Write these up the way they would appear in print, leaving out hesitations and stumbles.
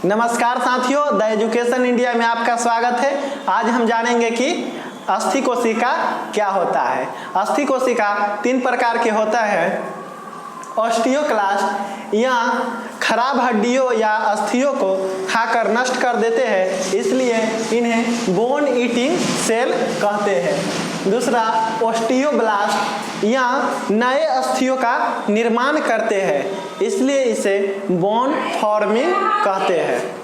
नमस्कार साथियों, the education India में आपका स्वागत है। आज हम जानेंगे कि अस्थि कोशिका क्या होता है। अस्थि कोशिका 3 प्रकार के होता है। ऑस्टियोक्लास्ट, यह खराब हड्डियों या अस्थियों को खाकर नष्ट कर देते हैं, इसलिए इन्हें बोन ईटिंग सेल कहते हैं। दूसरा ओस्टियोब्लास्ट, यह नए अस्थियों का निर्माण करते हैं, इसलिए इसे बोन फॉर्मिंग कहते हैं।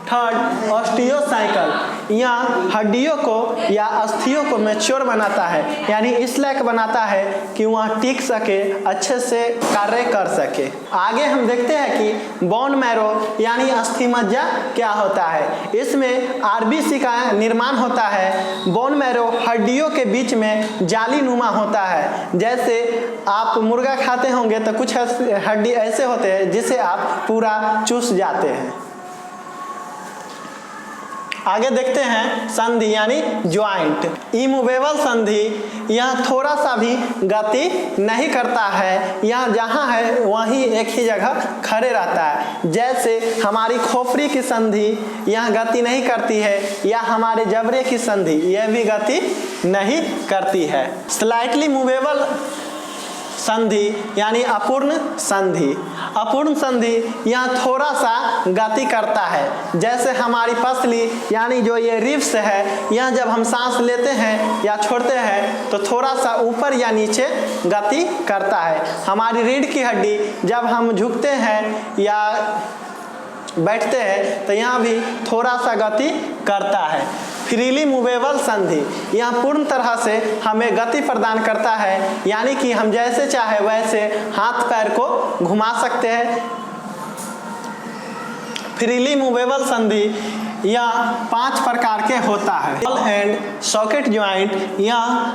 थर्ड ऑस्टियोसाइकल, यह हड्डियों को या अस्थियों को मैच्योर बनाता है, यानी इस लायक बनाता है कि वह टिक सके, अच्छे से कार्य कर सके। आगे हम देखते हैं कि बोन मैरो यानी अस्थि मज्जा क्या होता है। इसमें आरबीसी का निर्माण होता है। बोन मैरो हड्डियों के बीच में जाली नुमा होता है। जैसे आप मुर्गा खाते होंगे तो कुछ हड्डी ऐसे होते हैं जिसे आप पूरा चूस जाते हैं। आगे देखते हैं संधि यानी ज्वाइंट। इमूवेबल संधि, यह थोड़ा सा भी गति नहीं करता है, यह जहाँ है वहीं एक ही जगह खड़े रहता है। जैसे हमारी खोपड़ी की संधि यह गति नहीं करती है, या हमारे जबड़े की संधि यह भी गति नहीं करती है। स्लाइटली मूवेबल संधि यानी अपूर्ण संधि। अपूर्ण संधि यह थोड़ा सा गति करता है। जैसे हमारी पसली यानी जो ये रिब्स है, यह जब हम सांस लेते हैं या छोड़ते हैं तो थोड़ा सा ऊपर या नीचे गति करता है। हमारी रीढ़ की हड्डी जब हम झुकते हैं या बैठते हैं तो यहाँ भी थोड़ा सा गति करता है। फ्रीली मूवेबल संधि, यह पूर्ण तरह से हमें गति प्रदान करता है, यानी कि हम जैसे चाहे वैसे हाथ पैर को घुमा सकते हैं। फ्रीली मूवेबल संधि यह 5 प्रकार के होता है। बॉल एंड सॉकेट ज्वाइंट, यह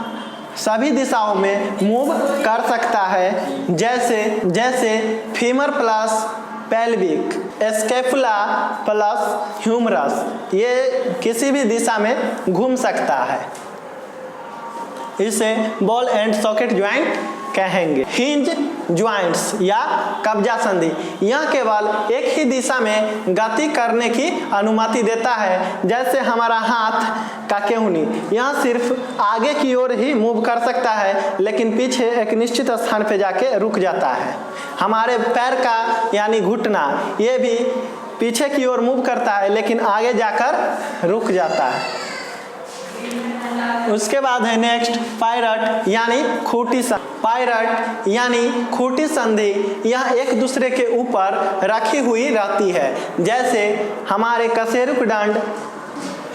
सभी दिशाओं में मूव कर सकता है। जैसे femur plus pelvic, scapula plus humerus, ये किसी भी दिशा में घूम सकता है। इसे बॉल एंड सॉकेट ज्वाइंट कहेंगे। हिंज ज्वाइंट्स या कब्जा संधि, यह केवल एक ही दिशा में गति करने की अनुमति देता है। जैसे हमारा हाथ का केहूनी, यह सिर्फ आगे की ओर ही मूव कर सकता है, लेकिन पीछे एक निश्चित स्थान पे जाके रुक जाता है। हमारे पैर का यानी घुटना, ये भी पीछे की ओर मूव करता है, लेकिन आगे जाकर रुक जाता है। उसके बाद है नेक्स्ट पायरट यानी खूंटी संधि। पायरट यानी खूंटी संधि, यह एक दूसरे के ऊपर रखी हुई रहती है। जैसे हमारे कशेरुक दंड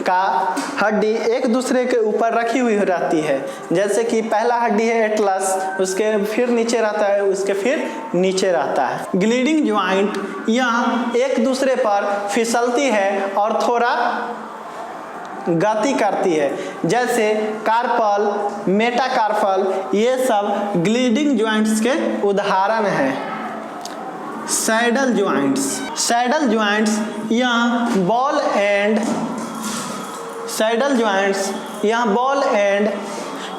का हड्डी एक दूसरे के ऊपर रखी हुई रहती है। जैसे कि पहला हड्डी है एटलस, उसके फिर नीचे रहता है, उसके फिर नीचे रहता है। ग्लीडिंग ज्वाइंट, यह एक दूसरे पर फिसलती है और थोड़ा गति करती है। जैसे कार्पल, मेटाकार्पल, ये सब ग्लीडिंग ज्वाइंट्स के उदाहरण हैं। सैडल ज्वाइंट्स, सैडल ज्वाइंट्स यह बॉल एंड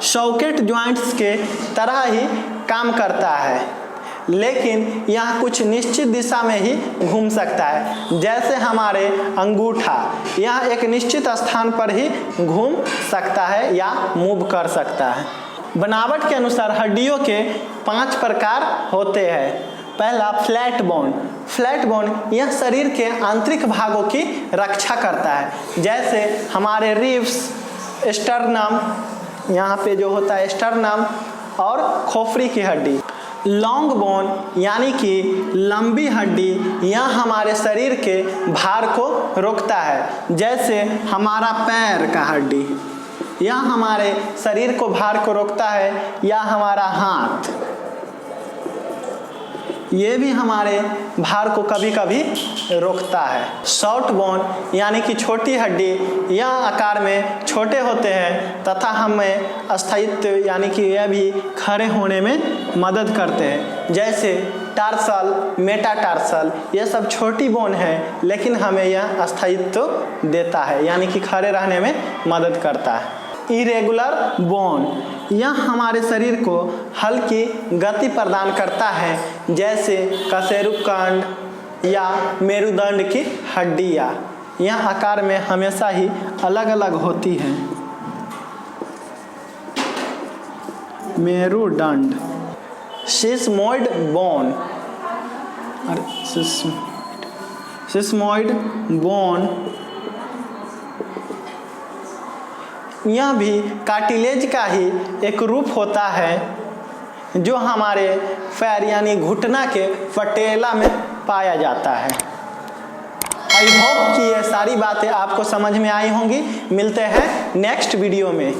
सॉकेट ज्वाइंट्स के तरह ही काम करता है, लेकिन यह कुछ निश्चित दिशा में ही घूम सकता है। जैसे हमारे अंगूठा, यह एक निश्चित स्थान पर ही घूम सकता है या मूव कर सकता है। बनावट के अनुसार हड्डियों के 5 प्रकार होते हैं। पहला फ्लैट बोन। फ्लैट बोन यह शरीर के आंतरिक भागों की रक्षा करता है। जैसे हमारे रिब्स, स्टर्नम, यहाँ पे जो होता है स्टर्नम, और खोपड़ी की हड्डी। लॉन्ग बोन यानी कि लंबी हड्डी, यह हमारे शरीर के भार को रोकता है। जैसे हमारा पैर का हड्डी, यह हमारे शरीर को भार को रोकता है, या हमारा हाथ, ये भी हमारे भार को कभी कभी रोकता है। शॉर्ट बोन यानी कि छोटी हड्डी, यह आकार में छोटे होते हैं तथा हमें स्थायित्व यानी कि यह भी खड़े होने में मदद करते हैं। जैसे टार्सल, मेटाटार्सल, ये सब छोटी बोन है, लेकिन हमें यह स्थायित्व देता है, यानी कि खड़े रहने में मदद करता है। इरेगुलर बोन, यह हमारे शरीर को हल्की गति प्रदान करता है। जैसे कशेरुक दंड, या मेरुदंड की हड्डियाँ यह आकार में हमेशा ही अलग अलग होती हैं। मेरुदंड। सिस्मोइड बोन और सिस्मोइड बोन यह भी कार्टिलेज का ही एक रूप होता है जो हमारे पैर यानी घुटना के पटेला में पाया जाता है। आई होप कि ये सारी बातें आपको समझ में आई होंगी। मिलते हैं नेक्स्ट वीडियो में।